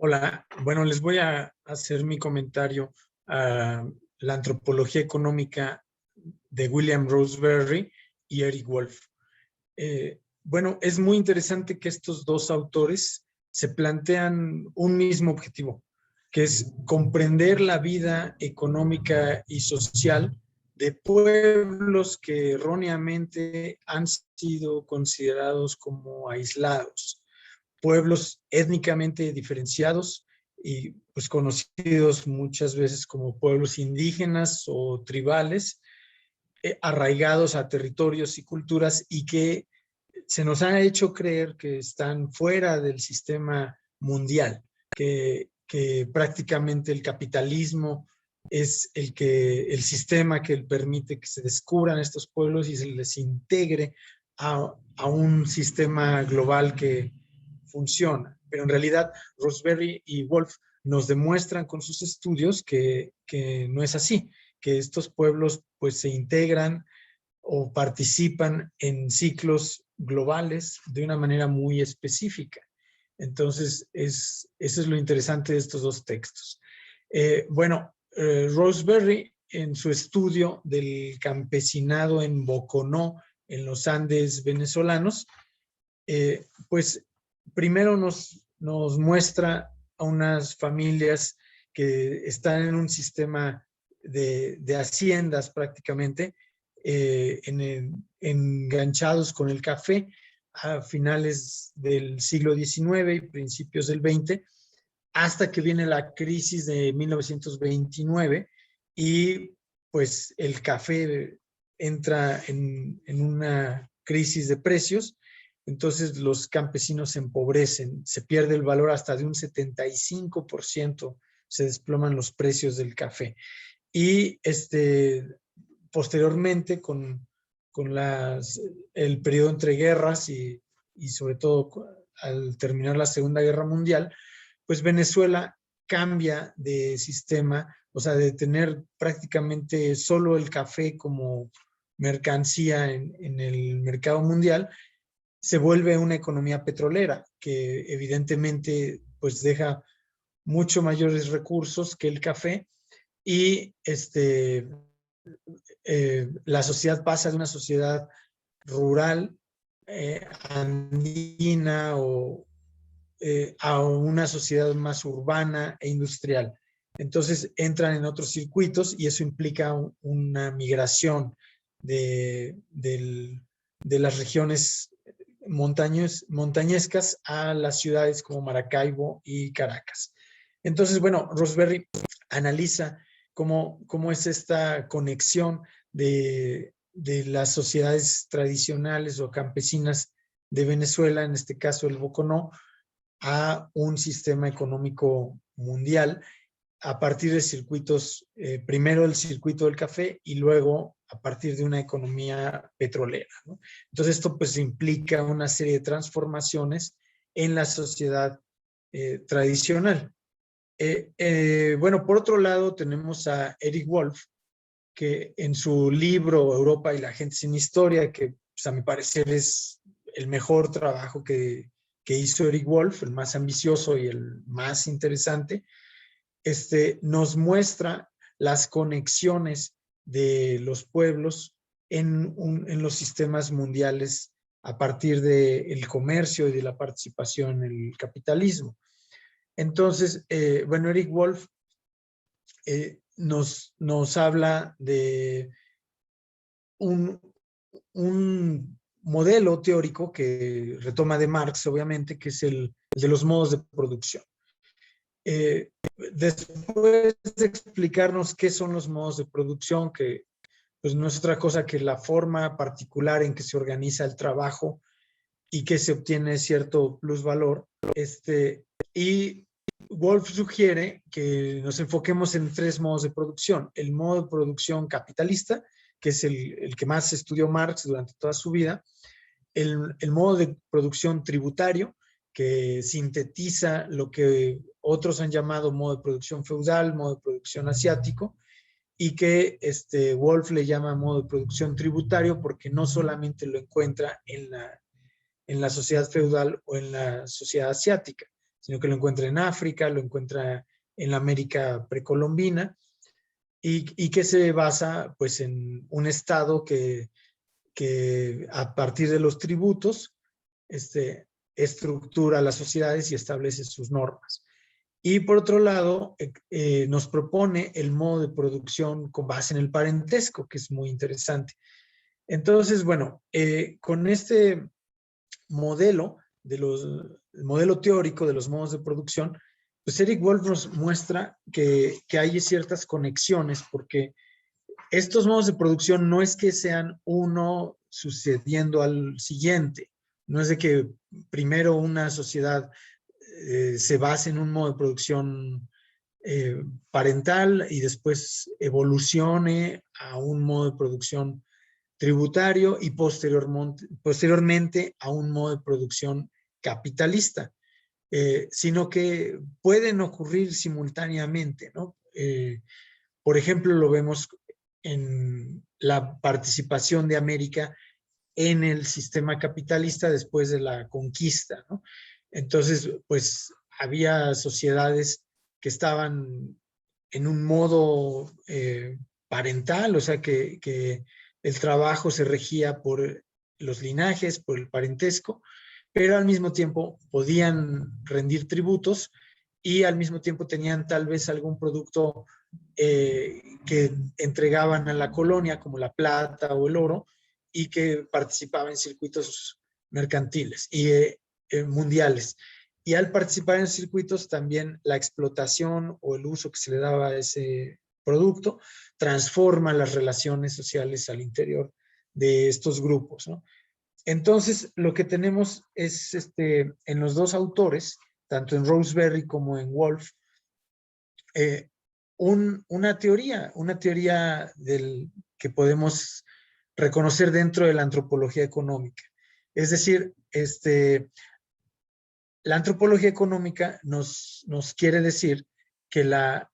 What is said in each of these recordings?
Hola, bueno, les voy a hacer mi comentario a la antropología económica de William Roseberry y Eric Wolf. Bueno, es muy interesante que estos dos autores se plantean un mismo objetivo, que es comprender la vida económica y social de pueblos que erróneamente han sido considerados como aislados, pueblos étnicamente diferenciados y pues conocidos muchas veces como pueblos indígenas o tribales, arraigados a territorios y culturas y que se nos ha hecho creer que están fuera del sistema mundial, que prácticamente el capitalismo es el sistema que permite que se descubran estos pueblos y se les integre a un sistema global que funciona. Pero en realidad Roseberry y Wolf nos demuestran con sus estudios que no es así, que estos pueblos pues se integran o participan en ciclos globales de una manera muy específica. Entonces, eso es lo interesante de estos dos textos. Roseberry, en su estudio del campesinado en Boconó, en los Andes venezolanos, pues primero nos muestra a unas familias que están en un sistema de haciendas prácticamente, enganchados con el café a finales del siglo XIX y principios del XX, hasta que viene la crisis de 1929 y pues el café entra en una crisis de precios. Entonces los campesinos se empobrecen, se pierde el valor hasta de un 75%, se desploman los precios del café. Y posteriormente, con el periodo entre guerras y sobre todo al terminar la Segunda Guerra Mundial, pues Venezuela cambia de sistema, o sea, de tener prácticamente solo el café como mercancía en el mercado mundial, se vuelve una economía petrolera que evidentemente pues deja mucho mayores recursos que el café y la sociedad pasa de una sociedad rural, andina a una sociedad más urbana e industrial. Entonces entran en otros circuitos y eso implica una migración de las regiones montañescas a las ciudades como Maracaibo y Caracas. Entonces, bueno, Roseberry analiza cómo es esta conexión de las sociedades tradicionales o campesinas de Venezuela, en este caso el Boconó, a un sistema económico mundial a partir de circuitos, primero el circuito del café y luego a partir de una economía petrolera, ¿no? Entonces esto pues implica una serie de transformaciones en la sociedad tradicional. Bueno, por otro lado tenemos a Eric Wolf, que en su libro Europa y la gente sin historia, que pues, a mi parecer es el mejor trabajo que hizo Eric Wolf, el más ambicioso y el más interesante, nos muestra las conexiones de los pueblos en los sistemas mundiales a partir del comercio y de la participación en el capitalismo. Entonces, bueno, Eric Wolf nos habla de un modelo teórico que retoma de Marx, obviamente, que es el de los modos de producción. Después de explicarnos qué son los modos de producción, que pues no es otra cosa que la forma particular en que se organiza el trabajo y que se obtiene cierto plusvalor, y Wolf sugiere que nos enfoquemos en tres modos de producción. El modo de producción capitalista, que es el que más estudió Marx durante toda su vida. El modo de producción tributario, que sintetiza lo que otros han llamado modo de producción feudal, modo de producción asiático, y que Wolf le llama modo de producción tributario porque no solamente lo encuentra en la sociedad feudal o en la sociedad asiática, sino que lo encuentra en África, lo encuentra en la América precolombina, y que se basa pues en un Estado que a partir de los tributos estructura las sociedades y establece sus normas. Y por otro lado, nos propone el modo de producción con base en el parentesco, que es muy interesante. Entonces, bueno, con este modelo, el modelo teórico de los modos de producción, pues Eric Wolf nos muestra que hay ciertas conexiones, porque estos modos de producción no es que sean uno sucediendo al siguiente, no es de que primero una sociedad se base en un modo de producción parental y después evolucione a un modo de producción tributario y posteriormente a un modo de producción capitalista, sino que pueden ocurrir simultáneamente, ¿no? Por ejemplo, lo vemos en la participación de América en el sistema capitalista después de la conquista, ¿no? Entonces, pues había sociedades que estaban en un modo parental, o sea, que el trabajo se regía por los linajes, por el parentesco, pero al mismo tiempo podían rendir tributos y al mismo tiempo tenían tal vez algún producto que entregaban a la colonia, como la plata o el oro, y que participaba en circuitos mercantiles y mundiales. Y al participar en circuitos, también la explotación o el uso que se le daba a ese producto transforma las relaciones sociales al interior de estos grupos, ¿no? Entonces, lo que tenemos es en los dos autores, tanto en Roseberry como en Wolf, una teoría que podemos reconocer dentro de la antropología económica. Es decir, la antropología económica nos quiere decir que la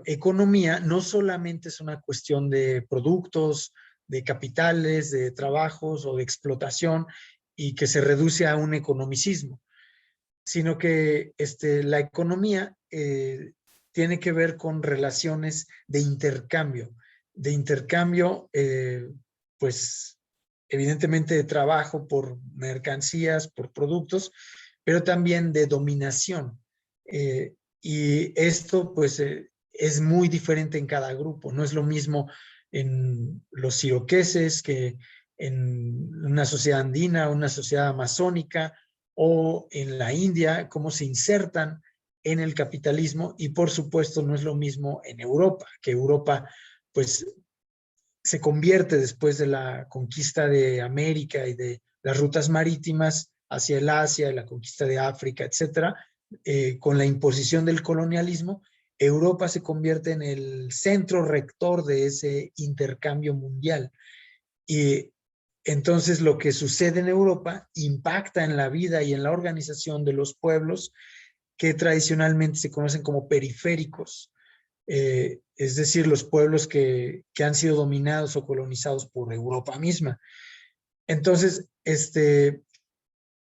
economía no solamente es una cuestión de productos, de capitales, de trabajos o de explotación y que se reduce a un economicismo, sino que la economía tiene que ver con relaciones de intercambio, pues evidentemente de trabajo por mercancías, por productos, pero también de dominación. Y esto pues es muy diferente en cada grupo, no es lo mismo en los iroqueses que en una sociedad andina, una sociedad amazónica, o en la India, cómo se insertan en el capitalismo, y por supuesto no es lo mismo en Europa, que Europa pues se convierte después de la conquista de América y de las rutas marítimas hacia el Asia, la conquista de África, etcétera, con la imposición del colonialismo, Europa se convierte en el centro rector de ese intercambio mundial. Y entonces lo que sucede en Europa impacta en la vida y en la organización de los pueblos que tradicionalmente se conocen como periféricos, es decir, los pueblos que han sido dominados o colonizados por Europa misma. Entonces,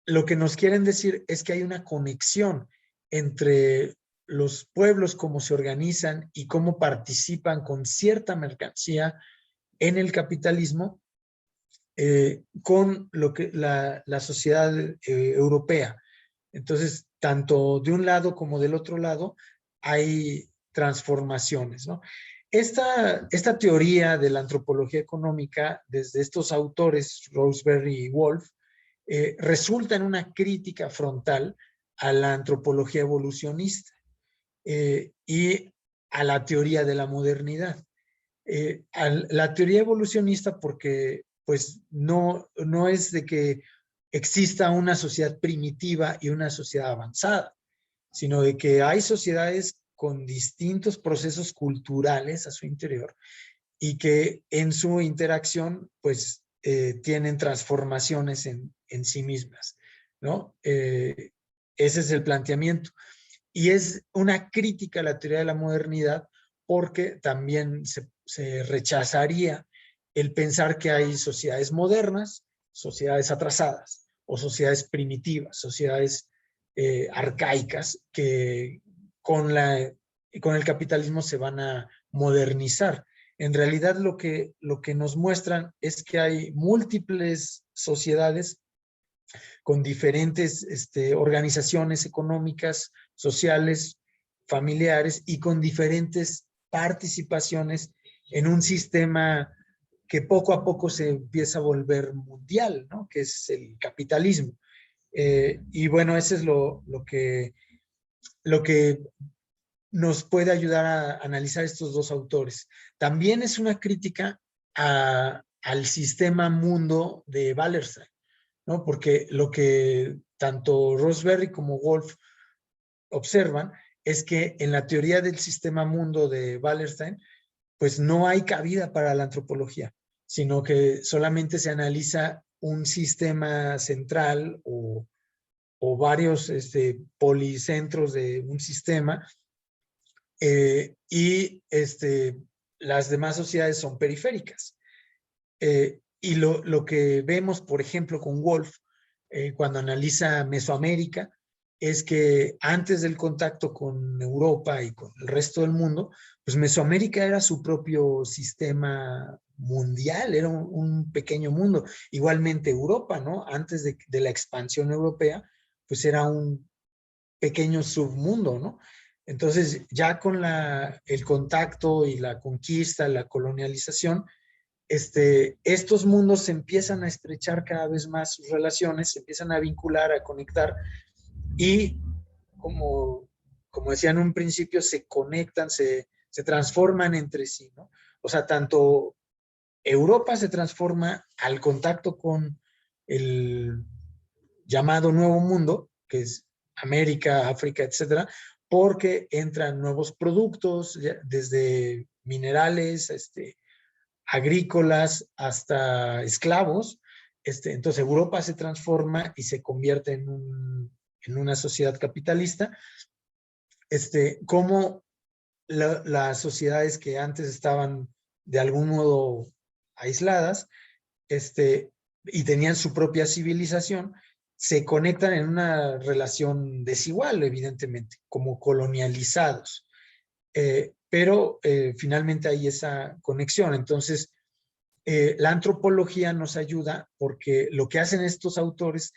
lo que nos quieren decir es que hay una conexión entre los pueblos, cómo se organizan y cómo participan con cierta mercancía en el capitalismo, con lo que la sociedad europea. Entonces, tanto de un lado como del otro lado hay transformaciones, ¿no? Esta teoría de la antropología económica, desde estos autores, Roseberry y Wolf, resulta en una crítica frontal a la antropología evolucionista y a la teoría de la modernidad. A la teoría evolucionista porque pues no es de que exista una sociedad primitiva y una sociedad avanzada, sino de que hay sociedades con distintos procesos culturales a su interior y que en su interacción pues tienen transformaciones en sí mismas, ¿no? Ese es el planteamiento. Y es una crítica a la teoría de la modernidad porque también se rechazaría el pensar que hay sociedades modernas, sociedades atrasadas o sociedades primitivas, sociedades arcaicas que con el capitalismo se van a modernizar. En realidad lo que nos muestran es que hay múltiples sociedades con diferentes organizaciones económicas, sociales, familiares y con diferentes participaciones en un sistema que poco a poco se empieza a volver mundial, ¿no? Que es el capitalismo. Y bueno, eso es lo que nos puede ayudar a analizar estos dos autores. También es una crítica al sistema mundo de Wallerstein, ¿no? Porque lo que tanto Roseberry como Wolf observan es que en la teoría del sistema mundo de Wallerstein, pues no hay cabida para la antropología, sino que solamente se analiza un sistema central o varios policentros de un sistema, y las demás sociedades son periféricas. Y lo que vemos, por ejemplo, con Wolf, cuando analiza Mesoamérica, es que antes del contacto con Europa y con el resto del mundo, pues Mesoamérica era su propio sistema mundial, era un pequeño mundo. Igualmente Europa, ¿no? Antes de la expansión europea, pues era un pequeño submundo, ¿no? Entonces, ya con el contacto y la conquista, la colonialización, estos mundos se empiezan a estrechar cada vez más sus relaciones, se empiezan a vincular, a conectar y, como decía en un principio, se conectan, se transforman entre sí, ¿no? O sea, tanto Europa se transforma al contacto con el llamado Nuevo Mundo, que es América, África, etcétera, porque entran nuevos productos, desde minerales, agrícolas hasta esclavos. Entonces Europa se transforma y se convierte en una sociedad capitalista. Como las sociedades que antes estaban de algún modo aisladas, y tenían su propia civilización, se conectan en una relación desigual, evidentemente, como colonializados. Pero finalmente hay esa conexión. Entonces, la antropología nos ayuda porque lo que hacen estos autores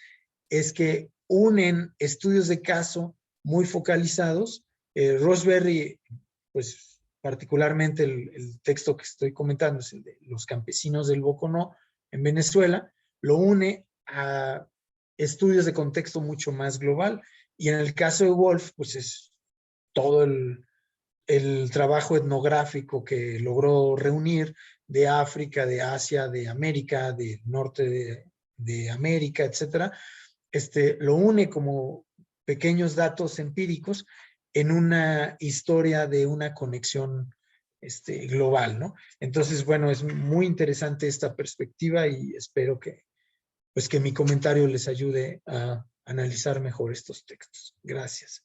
es que unen estudios de caso muy focalizados. Roseberry, pues particularmente el texto que estoy comentando es el de Los campesinos del Boconó en Venezuela, lo une a estudios de contexto mucho más global. Y en el caso de Wolf, pues es todo el trabajo etnográfico que logró reunir de África, de Asia, de América, del norte de América, etcétera, lo une como pequeños datos empíricos en una historia de una conexión global, ¿no? Entonces, bueno, es muy interesante esta perspectiva y espero que mi comentario les ayude a analizar mejor estos textos. Gracias.